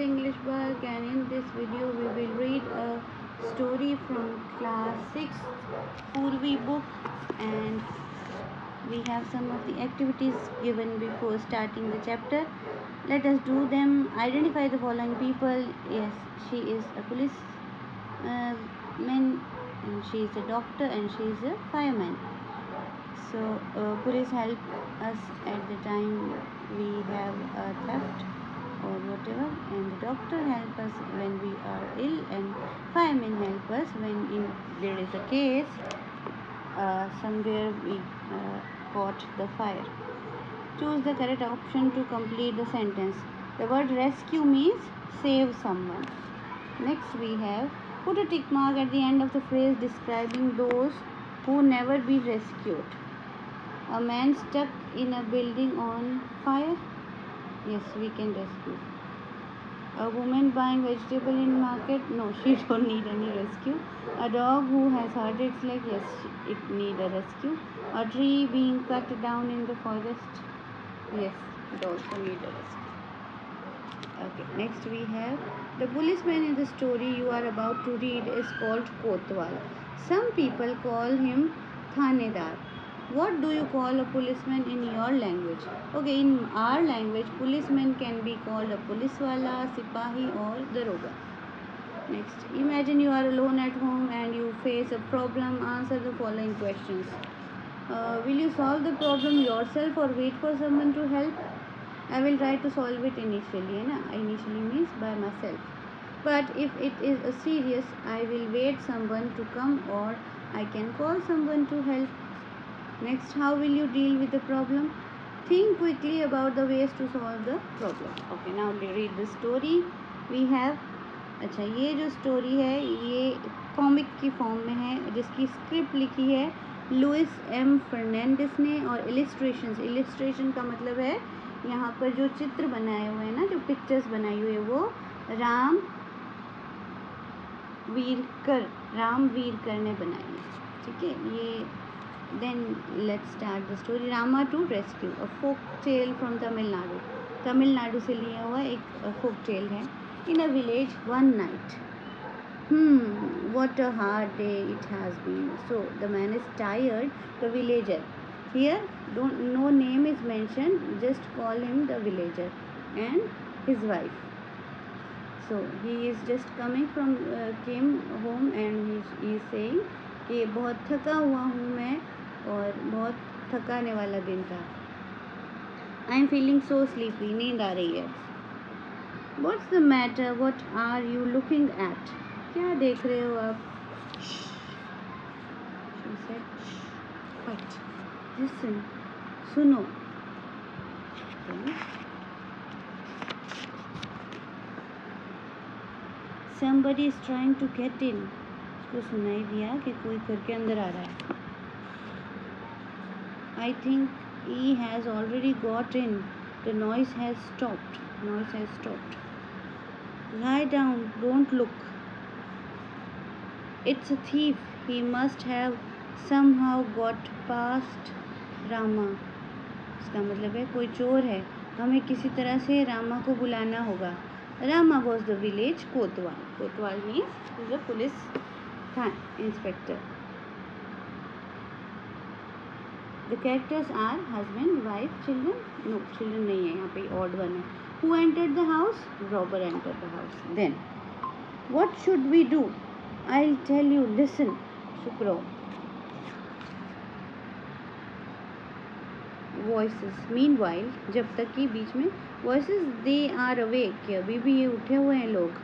the English Bug, and in this video we will read a story from class 6 Purvi book, and we have some of the activities given before starting the chapter. Let us do them. Identify the following people. Yes, she is a police man, and she is a doctor, and she is a fireman. So police help us at the time we have a theft or whatever, and the doctor help us when we are ill, and firemen help us when there is a case somewhere we caught the fire. Choose the correct option to complete the sentence. The word rescue means save someone. Next we have put a tick mark at the end of the phrase describing those who never be rescued. A man stuck in a building on fire. Yes, we can rescue. A woman buying vegetable in market. No, she don't need any rescue. A dog who has hurt its leg. Yes, it need a rescue. A tree being cut down in the forest. Yes, it also need a rescue. Okay, next we have the policeman in the story you are about to read is called Kotwal. Some people call him Thanedar. What do you call a policeman in your language? Okay, in our language, policeman can be called a policewala, sipahi, or daroga. Next, imagine you are alone at home and you face a problem. Answer the following questions. Will you solve the problem yourself or wait for someone to help? I will try to solve it initially. Initially means by myself. But if it is a serious, I will wait someone to come, or I can call someone to help. Next, how will you deal with the problem? Think quickly about the ways to solve the problem. Okay, now we read the story. We have अच्छा, ये जो story है ये comic की form में है, जिसकी script लिखी है लुइस एम फर्नांडिस ने, और इलिस्ट्रेशन का मतलब है यहाँ पर जो चित्र बनाए हुए हैं ना, जो पिक्चर्स बनाई हुई है वो राम वीरकर ने बनाई है. ठीक है, ये then let's start the story. Rama to rescue, a folk tale from Tamil Nadu से लिया हुआ एक फोक टेल है. In a village one night. What a hard day it has been. So the man is tired. The villager. Here, no name is mentioned. Just call him the villager and his wife. So he is just came home and he is saying कि बहुत थका हुआ हूँ मैं और बहुत थकाने वाला दिन था. I am feeling so sleepy. नींद आ रही है. What's the matter? What are you looking at? क्या देख रहे हो आप? She said, "Quiet. Listen. सुनो." Somebody is trying to get in. उसको सुनाई दिया कि कोई करके अंदर आ रहा है. I think he has already got in. The noise has stopped. Lie down. Don't look. It's a thief. He must have somehow got past Rama. इसका मतलब है कोई चोर है, हमें किसी तरह से रामा को बुलाना होगा. Rama was the village Kotwal. Kotwal means the police inspector. The characters are husband, wife, children. No, children नहीं है, यहाँ पे odd one है. Who entered the house? Robber entered the house. Then, what should we do? I'll tell you. Listen. चुप रहो. Voices. Meanwhile, जब तक कि बीच में voices they are awake. कि अभी भी ये उठे हुए हैं लोग.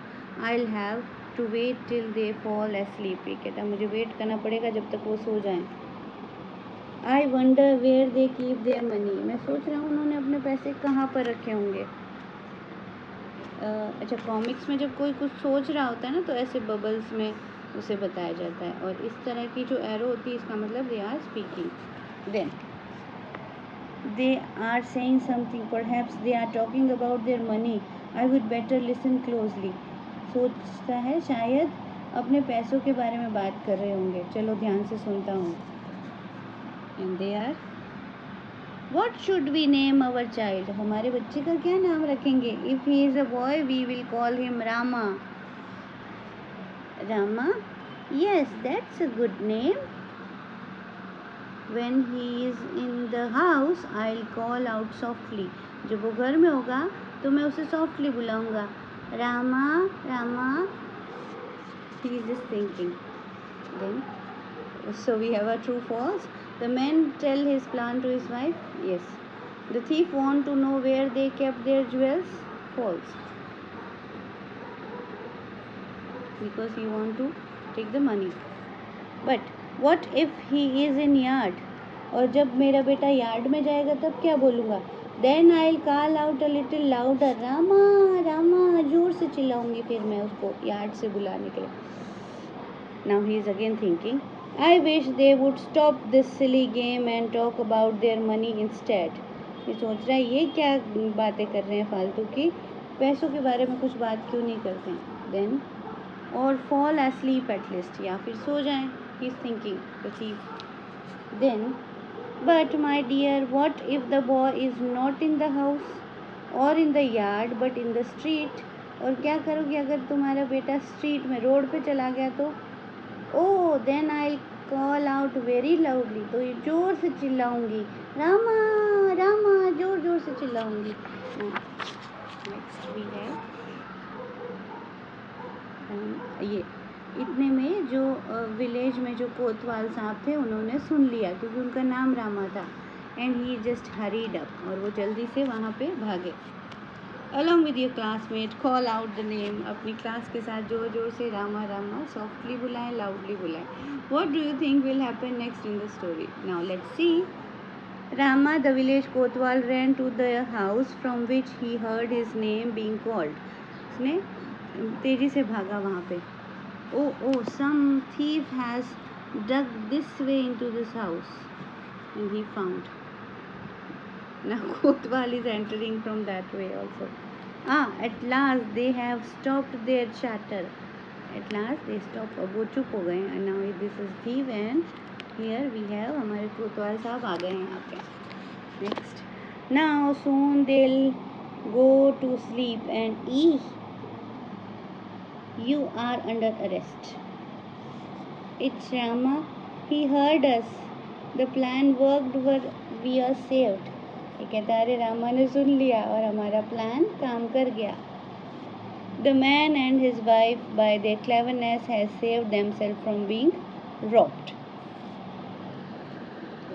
I'll have to wait till they fall asleep. ये कहता मुझे वेट करना पड़ेगा जब तक वो सो जाएं. I wonder where they keep their money. मैं सोच रहा हूँ उन्होंने अपने पैसे कहाँ पर रखे होंगे. अच्छा, कॉमिक्स में जब कोई कुछ सोच रहा होता है ना तो ऐसे बबल्स में उसे बताया जाता है, और इस तरह की जो एरो होती है इसका मतलब they are speaking. Then they are saying something. Perhaps they are talking about their money. I would better listen closely. सोचता है शायद अपने पैसों के बारे में बात कर रहे होंगे, चलो ध्यान से सुनता हूँ. And they are What should we name our child? हमारे बच्चे का क्या नाम रखेंगे? If he is a boy, we will call him Rama. Rama? Yes, that's a good name. When he is in the house, I'll call out softly. जब वो घर में होगा तो मैं उसे softly बुलाऊंगा. Rama, Rama. He is just thinking. Then, so we have a true false. The man tell his plan to his wife. Yes. The thief want to know where they kept their jewels. False. Because he want to take the money. But what if he is in yard? और जब मेरा बेटा yard में जाएगा तब क्या बोलूँगा? Then I'll call out a little louder. Rama Rama, जोर से चिल्लाऊंगी फिर मैं उसको यार्ड से बुलाने के लिए. Now he is again thinking, I wish they would stop this silly game and talk about their money instead. ये सोच रहा है ये क्या बातें कर रहे हैं फालतू की, पैसों के बारे में कुछ बात क्यों नहीं करते हैं. Then or fall asleep at least, या फिर सो जाएं. He is thinking the thief. Then, but my dear, what if the boy is not in the house or in the yard but in the street? और क्या करोगे अगर तुम्हारा बेटा street में रोड पे चला गया तो? Oh, then I'll call out very loudly. तो ये जोर से चिल्लाऊंगी. रामा रामा, जोर जोर से चिल्लाऊंगी. नेक्स्ट भी है ये. इतने में जो विलेज में जो कोतवाल साहब थे उन्होंने सुन लिया क्योंकि उनका नाम रामा था. And he just hurried up, और वो जल्दी से वहाँ पे भागे. Along with your classmate, call out the name. अपनी क्लास के साथ जोर जोर से रामा रामा softly बुलाएं, loudly बुलाएं. What do you think will happen next in the story? Now let's see. Rama, the village kotwal, ran to the house from which he heard his name being called. उसने तेजी से भागा वहाँ पे. Oh, some thief has dug this way into this house. And he found. Now Kotwal is entering from that way also. At last they have stopped their chatter. At last they stop. अब वो चुप हो गए. And now this is thief and here we have हमारे कोतवाल साहब आ गए हैं यहाँ पे. Next. Now soon they'll go to sleep and you are under arrest. It's Rama. He heard us. The plan worked. We are saved. ये कहता है अरे रामा ने सुन लिया और हमारा प्लान काम कर गया. The man and his wife by their cleverness has saved themselves from being robbed.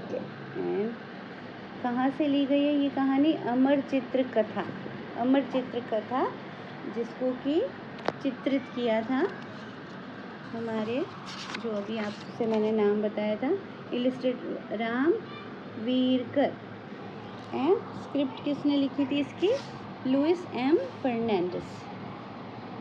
Okay. And कहाँ से ली गई है ये कहानी? अमर चित्र कथा. अमर चित्र कथा जिसको कि चित्रित किया था हमारे जो अभी आपसे मैंने नाम बताया था, illustrator Ram Veerkar. And script किसने लिखी थी इसकी? लुइस एम फर्नांडिस.